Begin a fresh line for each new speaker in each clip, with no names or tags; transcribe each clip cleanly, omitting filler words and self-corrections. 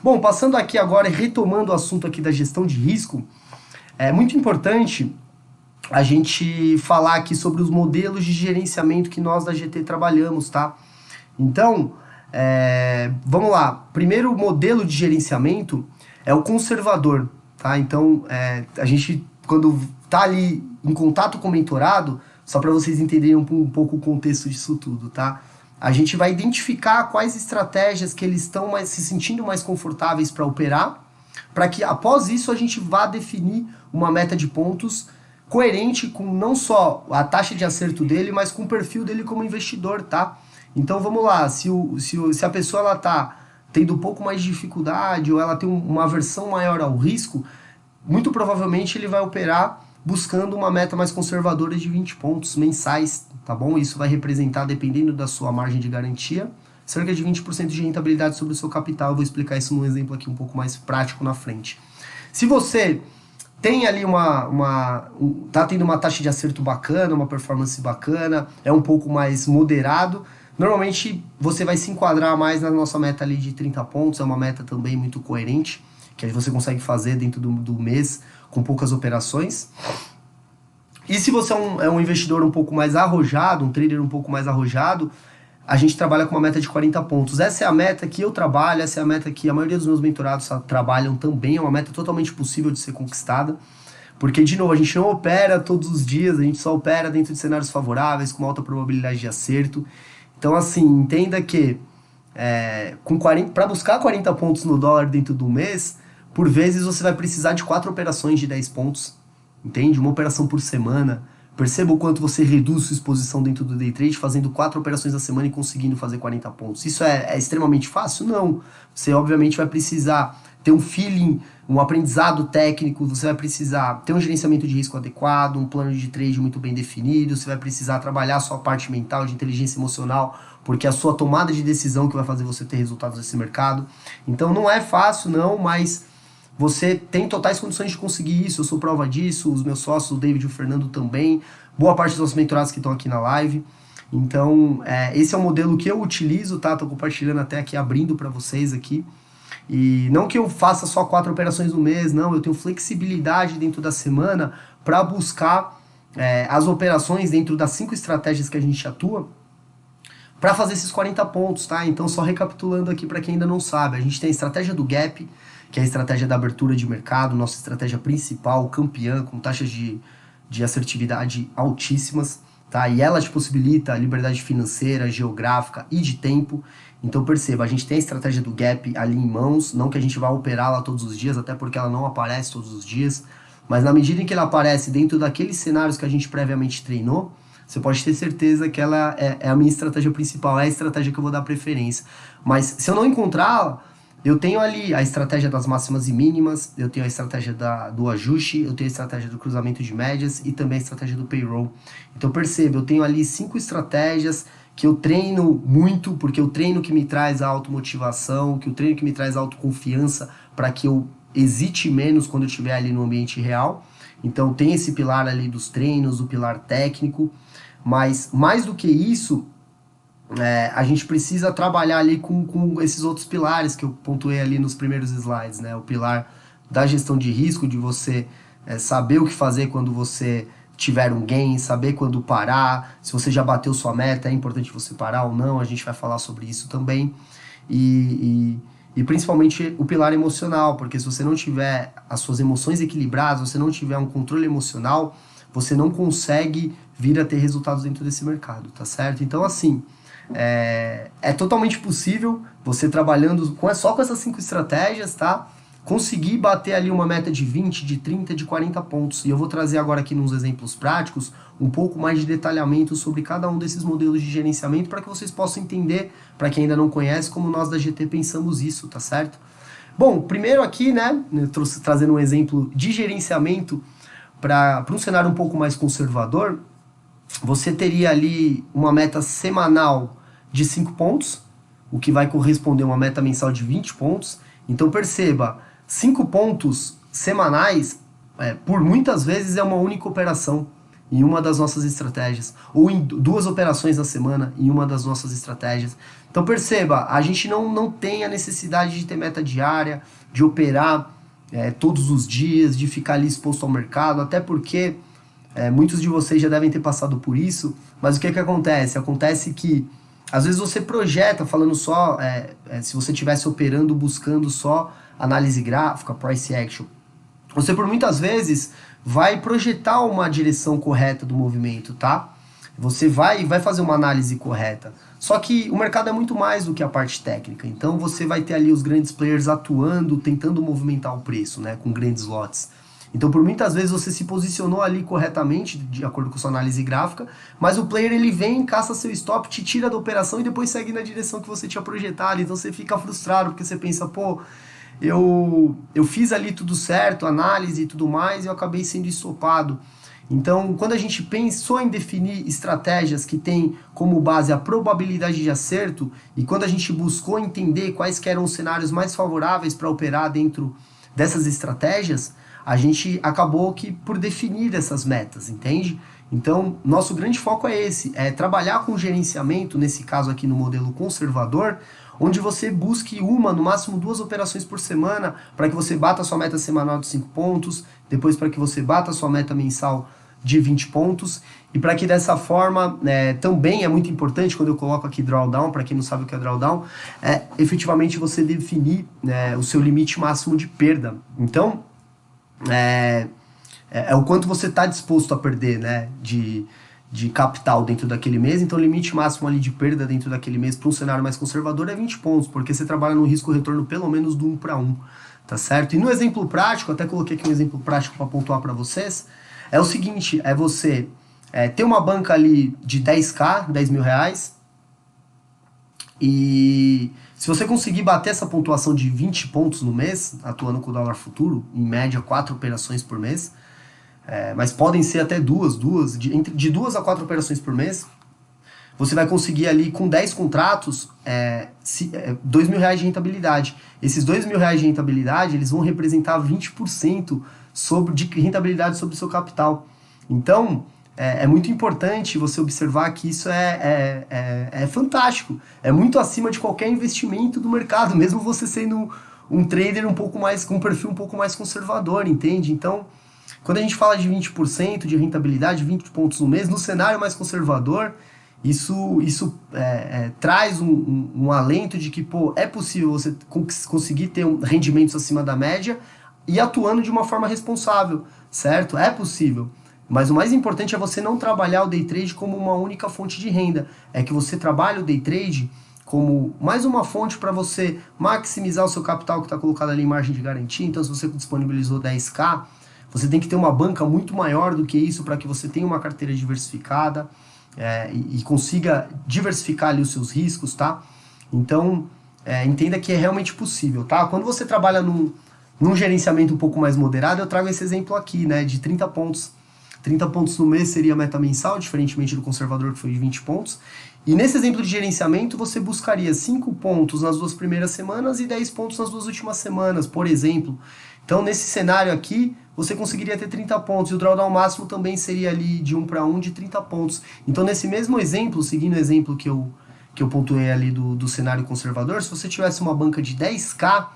Bom, passando aqui agora e retomando o assunto aqui da gestão de risco, é muito importante a gente falar aqui sobre os modelos de gerenciamento que nós da GT trabalhamos, tá? Então, vamos lá. Primeiro modelo de gerenciamento é o conservador, tá? Então, a gente, quando tá ali em contato com o mentorado, só para vocês entenderem um pouco o contexto disso tudo, tá? A gente vai identificar quais estratégias que eles estão se sentindo mais confortáveis para operar, para que após isso a gente vá definir uma meta de pontos coerente com não só a taxa de acerto dele, mas com o perfil dele como investidor, tá? Então vamos lá, se a pessoa ela tá tendo um pouco mais de dificuldade ou ela tem uma aversão maior ao risco, muito provavelmente ele vai operar buscando uma meta mais conservadora de 20 pontos mensais, tá bom? Isso vai representar, dependendo da sua margem de garantia, cerca de 20% de rentabilidade sobre o seu capital. Eu vou explicar isso num exemplo aqui um pouco mais prático na frente. Se você tem ali tá tendo uma taxa de acerto bacana, uma performance bacana, é um pouco mais moderado, normalmente você vai se enquadrar mais na nossa meta ali de 30 pontos, é uma meta também muito coerente, que você consegue fazer dentro do mês com poucas operações. E se você é um investidor um pouco mais arrojado, um trader um pouco mais arrojado, a gente trabalha com uma meta de 40 pontos. Essa é a meta que eu trabalho, essa é a meta que a maioria dos meus mentorados trabalham também, é uma meta totalmente possível de ser conquistada, porque, de novo, a gente não opera todos os dias, a gente só opera dentro de cenários favoráveis, com alta probabilidade de acerto. Então, assim, entenda que para buscar 40 pontos no dólar dentro do mês, por vezes você vai precisar de 4 operações de 10 pontos, entende? Uma operação por semana. Perceba o quanto você reduz sua exposição dentro do day trade fazendo 4 operações na semana e conseguindo fazer 40 pontos. Isso é extremamente fácil? Não. Você obviamente vai precisar ter um feeling, um aprendizado técnico, você vai precisar ter um gerenciamento de risco adequado, um plano de trade muito bem definido, você vai precisar trabalhar a sua parte mental, de inteligência emocional, porque é a sua tomada de decisão que vai fazer você ter resultados nesse mercado. Então não é fácil não, mas você tem totais condições de conseguir isso, eu sou prova disso, os meus sócios, o David e o Fernando também, boa parte dos nossos mentorados que estão aqui na live. Então, esse é o modelo que eu utilizo, tá? Tô compartilhando até aqui, abrindo para vocês aqui. E não que eu faça só 4 operações no mês, não, eu tenho flexibilidade dentro da semana para buscar as operações dentro das 5 estratégias que a gente atua, para fazer esses 40 pontos, tá? Então, só recapitulando aqui para quem ainda não sabe, a gente tem a estratégia do gap, que é a estratégia da abertura de mercado, nossa estratégia principal, campeã, com taxas de assertividade altíssimas, tá? E ela te possibilita liberdade financeira, geográfica e de tempo. Então perceba, a gente tem a estratégia do gap ali em mãos, não que a gente vá operar lá todos os dias, até porque ela não aparece todos os dias, mas na medida em que ela aparece dentro daqueles cenários que a gente previamente treinou, você pode ter certeza que ela é a minha estratégia principal, é a estratégia que eu vou dar preferência. Mas se eu não encontrá-la, eu tenho ali a estratégia das máximas e mínimas, eu tenho a estratégia do ajuste, eu tenho a estratégia do cruzamento de médias e também a estratégia do payroll. Então perceba, eu tenho ali 5 estratégias que eu treino muito, porque eu treino que me traz a automotivação, que eu treino que me traz a autoconfiança para que eu hesite menos quando eu estiver ali no ambiente real. Então tem esse pilar ali dos treinos, o pilar técnico, mas mais do que isso, a gente precisa trabalhar ali com esses outros pilares que eu pontuei ali nos primeiros slides, né? O pilar da gestão de risco, de você saber o que fazer quando você tiver um gain, saber quando parar, se você já bateu sua meta, é importante você parar ou não, a gente vai falar sobre isso também. E principalmente o pilar emocional, porque se você não tiver as suas emoções equilibradas, se você não tiver um controle emocional, você não consegue vir a ter resultados dentro desse mercado, tá certo? Então, assim, é totalmente possível você trabalhando só com essas 5 estratégias, tá? Conseguir bater ali uma meta de 20, de 30, de 40 pontos. E eu vou trazer agora aqui nos exemplos práticos um pouco mais de detalhamento sobre cada um desses modelos de gerenciamento para que vocês possam entender, para quem ainda não conhece, como nós da GT pensamos isso, tá certo? Bom, primeiro aqui, né, eu trazendo um exemplo de gerenciamento para um cenário um pouco mais conservador, você teria ali uma meta semanal de 5 pontos, o que vai corresponder a uma meta mensal de 20 pontos. Então perceba, 5 pontos semanais, por muitas vezes é uma única operação. em uma das nossas estratégias, ou em 2 operações na semana em uma das nossas estratégias. Então perceba, a gente não tem a necessidade de ter meta diária, de operar todos os dias, de ficar ali exposto ao mercado, até porque muitos de vocês já devem ter passado por isso, mas o que acontece? Acontece que às vezes você projeta falando só, se você estivesse operando, buscando só análise gráfica, price action, você por muitas vezes vai projetar uma direção correta do movimento, tá? Você vai fazer uma análise correta. Só que o mercado é muito mais do que a parte técnica. Então você vai ter ali os grandes players atuando, tentando movimentar o preço, né, com grandes lotes. Então por muitas vezes você se posicionou ali corretamente, de acordo com sua análise gráfica, mas o player ele vem, caça seu stop, te tira da operação e depois segue na direção que você tinha projetado. Então você fica frustrado porque você pensa, pô, eu fiz ali tudo certo, análise e tudo mais, e eu acabei sendo estopado. Então, quando a gente pensou em definir estratégias que têm como base a probabilidade de acerto, e quando a gente buscou entender quais que eram os cenários mais favoráveis para operar dentro dessas estratégias, a gente acabou que por definir essas metas, entende? Então, nosso grande foco é esse, é trabalhar com gerenciamento, nesse caso aqui no modelo conservador, onde você busque no máximo 2 operações por semana, para que você bata a sua meta semanal de 5 pontos, depois para que você bata a sua meta mensal de 20 pontos, e para que dessa forma, também é muito importante, quando eu coloco aqui drawdown, para quem não sabe o que é drawdown, efetivamente você definir o seu limite máximo de perda. Então, é o quanto você está disposto a perder, né, de capital dentro daquele mês. Então o limite máximo ali de perda dentro daquele mês para um cenário mais conservador é 20 pontos, porque você trabalha no risco-retorno pelo menos do 1 para 1, tá certo? E no exemplo prático, até coloquei aqui um exemplo prático para pontuar para vocês, é o seguinte, você ter uma banca ali de 10k, 10 mil reais, e se você conseguir bater essa pontuação de 20 pontos no mês, atuando com o dólar futuro, em média 4 operações por mês, mas podem ser até de 2 a 4 operações por mês, você vai conseguir ali com 10 contratos 2 mil reais de rentabilidade. Esses 2 mil reais de rentabilidade, eles vão representar 20% de rentabilidade sobre o seu capital. Então, é muito importante você observar que isso é fantástico, é muito acima de qualquer investimento do mercado, mesmo você sendo um trader um pouco mais, com um perfil um pouco mais conservador, entende? Então, quando a gente fala de 20% de rentabilidade, 20 pontos no mês, no cenário mais conservador, isso traz um alento de que, pô, é possível você conseguir ter rendimentos acima da média e atuando de uma forma responsável, certo? É possível. Mas o mais importante é você não trabalhar o day trade como uma única fonte de renda. É que você trabalhe o day trade como mais uma fonte para você maximizar o seu capital que está colocado ali em margem de garantia. Então, se você disponibilizou 10k, você tem que ter uma banca muito maior do que isso para que você tenha uma carteira diversificada e consiga diversificar ali os seus riscos, tá? Então, entenda que é realmente possível, tá? Quando você trabalha num gerenciamento um pouco mais moderado, eu trago esse exemplo aqui, né, de 30 pontos. 30 pontos no mês seria a meta mensal, diferentemente do conservador que foi de 20 pontos. E nesse exemplo de gerenciamento, você buscaria 5 pontos nas 2 primeiras semanas e 10 pontos nas 2 últimas semanas, por exemplo. Então, nesse cenário aqui, você conseguiria ter 30 pontos. E o drawdown máximo também seria ali de 1 para 1 de 30 pontos. Então, nesse mesmo exemplo, seguindo o exemplo que eu pontuei ali do cenário conservador, se você tivesse uma banca de 10k,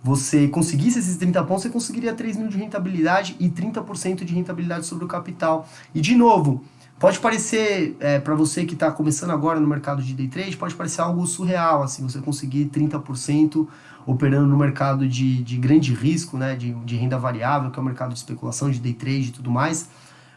você conseguisse esses 30 pontos, você conseguiria 3 mil de rentabilidade e 30% de rentabilidade sobre o capital. E de novo, pode parecer, para você que está começando agora no mercado de day trade, pode parecer algo surreal, assim, você conseguir 30% operando no mercado de grande risco, né, de renda variável, que é o mercado de especulação, de day trade e tudo mais.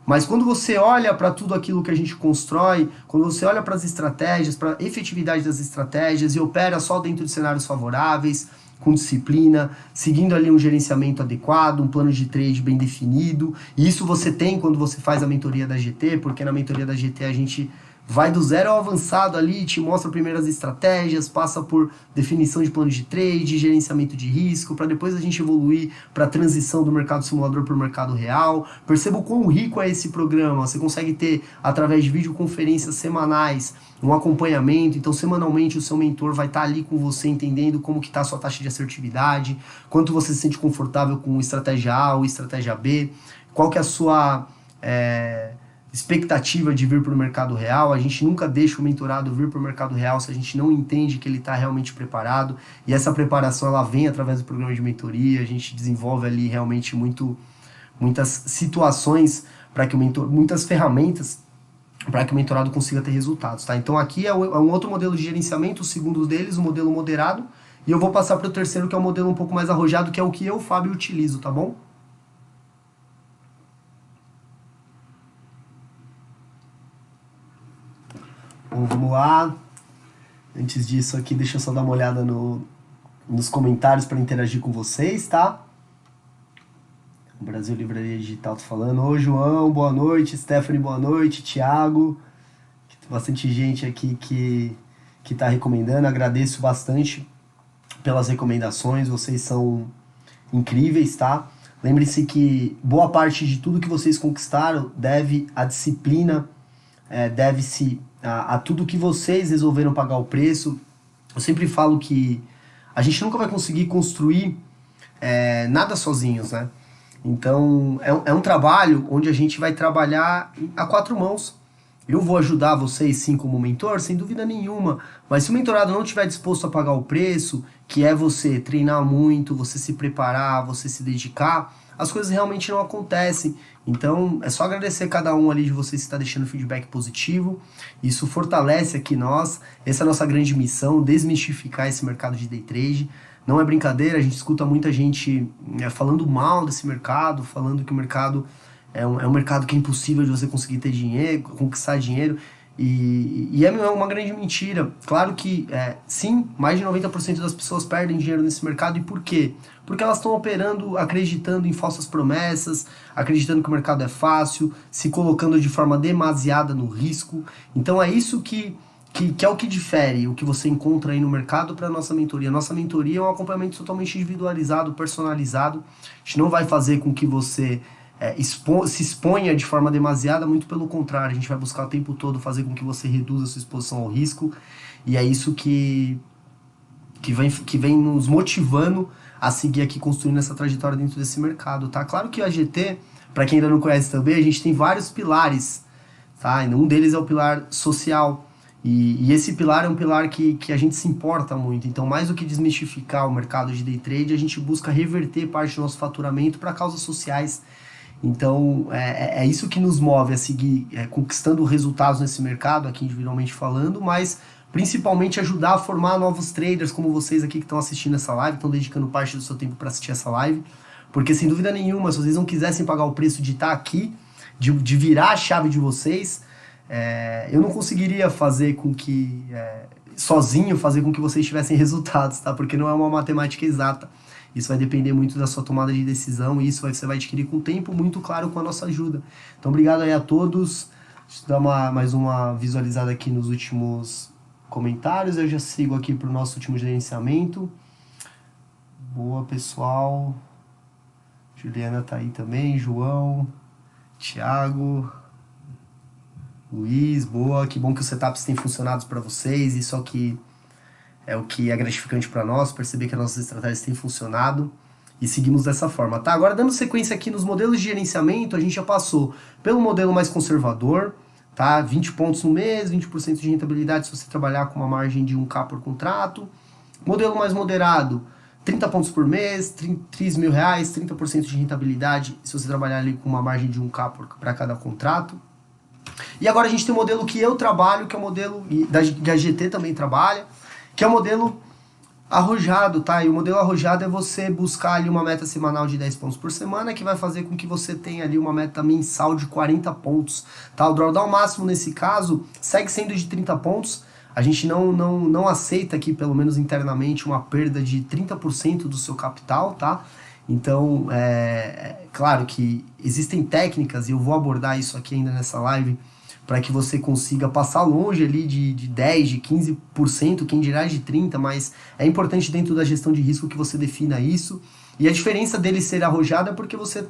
Mas quando você olha para tudo aquilo que a gente constrói, quando você olha para as estratégias, para a efetividade das estratégias e opera só dentro de cenários favoráveis, com disciplina, seguindo ali um gerenciamento adequado, um plano de trade bem definido, e isso você tem quando você faz a mentoria da GT, porque na mentoria da GT a gente vai do zero ao avançado ali, te mostra primeiras estratégias, passa por definição de plano de trade, gerenciamento de risco, para depois a gente evoluir para a transição do mercado simulador para o mercado real. Perceba o quão rico é esse programa. Você consegue ter, através de videoconferências semanais, um acompanhamento. Então, semanalmente, o seu mentor vai estar ali com você, entendendo como que está a sua taxa de assertividade, quanto você se sente confortável com estratégia A ou estratégia B, qual que é a sua expectativa de vir para o mercado real, a gente nunca deixa o mentorado vir para o mercado real se a gente não entende que ele está realmente preparado, e essa preparação ela vem através do programa de mentoria, a gente desenvolve ali realmente muitas situações para que o mentor, muitas ferramentas para que o mentorado consiga ter resultados, tá? Então aqui é um outro modelo de gerenciamento, o segundo deles, o modelo moderado, e eu vou passar para o terceiro, que é o modelo um pouco mais arrojado, que é o que eu, Fábio, utilizo, tá bom? Bom, vamos lá. Antes disso aqui, deixa eu só dar uma olhada nos comentários para interagir com vocês, tá? O Brasil Livraria Digital tá falando. Ô, João, boa noite. Stephanie, boa noite. Thiago. Tem bastante gente aqui que tá recomendando. Agradeço bastante pelas recomendações. Vocês são incríveis, tá? Lembre-se que boa parte de tudo que vocês conquistaram deve à disciplina, deve-se a tudo que vocês resolveram pagar o preço. Eu sempre falo que a gente nunca vai conseguir construir nada sozinhos, né? Então, é um trabalho onde a gente vai trabalhar a quatro mãos. Eu vou ajudar vocês, sim, como mentor, sem dúvida nenhuma, mas se o mentorado não estiver disposto a pagar o preço, que é você treinar muito, você se preparar, você se dedicar, as coisas realmente não acontecem. Então, é só agradecer cada um ali de vocês que está deixando feedback positivo. Isso fortalece aqui nós. Essa é a nossa grande missão, desmistificar esse mercado de day trade. Não é brincadeira, a gente escuta muita gente falando mal desse mercado, falando que o mercado é um mercado que é impossível de você conseguir ter dinheiro, conquistar dinheiro. E é uma grande mentira. Claro que, sim, mais de 90% das pessoas perdem dinheiro nesse mercado. E por quê? Porque elas estão operando, acreditando em falsas promessas, acreditando que o mercado é fácil, se colocando de forma demasiada no risco. Então é isso que é o que difere o que você encontra aí no mercado para a nossa mentoria. Nossa mentoria é um acompanhamento totalmente individualizado, personalizado. A gente não vai fazer com que você se exponha de forma demasiada, muito pelo contrário, a gente vai buscar o tempo todo fazer com que você reduza a sua exposição ao risco, e é isso que vem nos motivando a seguir aqui construindo essa trajetória dentro desse mercado, tá? Claro que a GT, para quem ainda não conhece também, a gente tem vários pilares, tá? E um deles é o pilar social, e esse pilar é um pilar que a gente se importa muito. Então, mais do que desmistificar o mercado de day trade, a gente busca reverter parte do nosso faturamento para causas sociais. Então, é isso que nos move a seguir conquistando resultados nesse mercado, aqui individualmente falando, mas principalmente ajudar a formar novos traders como vocês aqui que estão assistindo essa live, estão dedicando parte do seu tempo para assistir essa live, porque sem dúvida nenhuma, se vocês não quisessem pagar o preço de estar aqui, de virar a chave de vocês, eu não conseguiria fazer com que, sozinho, fazer com que vocês tivessem resultados, tá? Porque não é uma matemática exata. Isso vai depender muito da sua tomada de decisão e isso você vai adquirir com o tempo, muito claro, com a nossa ajuda. Então, obrigado aí a todos. Deixa eu dar mais uma visualizada aqui nos últimos comentários. Eu já sigo aqui para o nosso último gerenciamento. Boa, pessoal. Juliana tá aí também, João, Thiago, Luiz, boa. Que bom que os setups têm funcionado para vocês. Isso aqui é o que é gratificante para nós, perceber que as nossas estratégias têm funcionado e seguimos dessa forma, tá? Agora, dando sequência aqui nos modelos de gerenciamento, a gente já passou pelo modelo mais conservador, tá? 20 pontos no mês, 20% de rentabilidade se você trabalhar com uma margem de 1K por contrato. Modelo mais moderado, 30 pontos por mês, 3 mil reais, 30% de rentabilidade se você trabalhar ali com uma margem de 1K para cada contrato. E agora a gente tem o modelo que eu trabalho, que é o modelo que a GT também trabalha, que é o modelo arrojado, tá? E o modelo arrojado é você buscar ali uma meta semanal de 10 pontos por semana, que vai fazer com que você tenha ali uma meta mensal de 40 pontos, tá? O drawdown máximo nesse caso segue sendo de 30 pontos. A gente não aceita aqui, pelo menos internamente, uma perda de 30% do seu capital, tá? Então, claro que existem técnicas, e eu vou abordar isso aqui ainda nessa live, para que você consiga passar longe ali de 10%, de 15%, quem dirá de 30%, mas é importante dentro da gestão de risco que você defina isso. E a diferença dele ser arrojado é porque você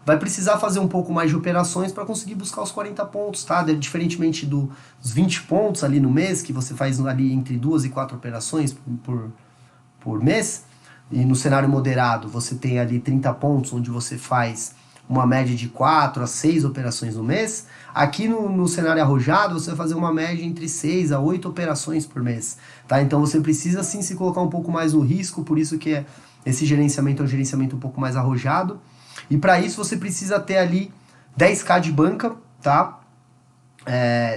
vai precisar fazer um pouco mais de operações para conseguir buscar os 40 pontos, tá? Diferentemente dos 20 pontos ali no mês, que você faz ali entre 2 e 4 operações por mês, e no cenário moderado você tem ali 30 pontos, onde você faz uma média de 4 a 6 operações no mês. Aqui no cenário arrojado, você vai fazer uma média entre 6 a 8 operações por mês, tá? Então você precisa sim se colocar um pouco mais no risco, por isso que esse gerenciamento é um gerenciamento um pouco mais arrojado. E para isso você precisa ter ali 10k de banca, tá?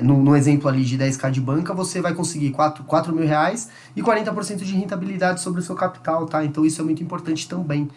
No exemplo ali de 10k de banca, você vai conseguir 4 mil reais e 40% de rentabilidade sobre o seu capital, tá? Então isso é muito importante também.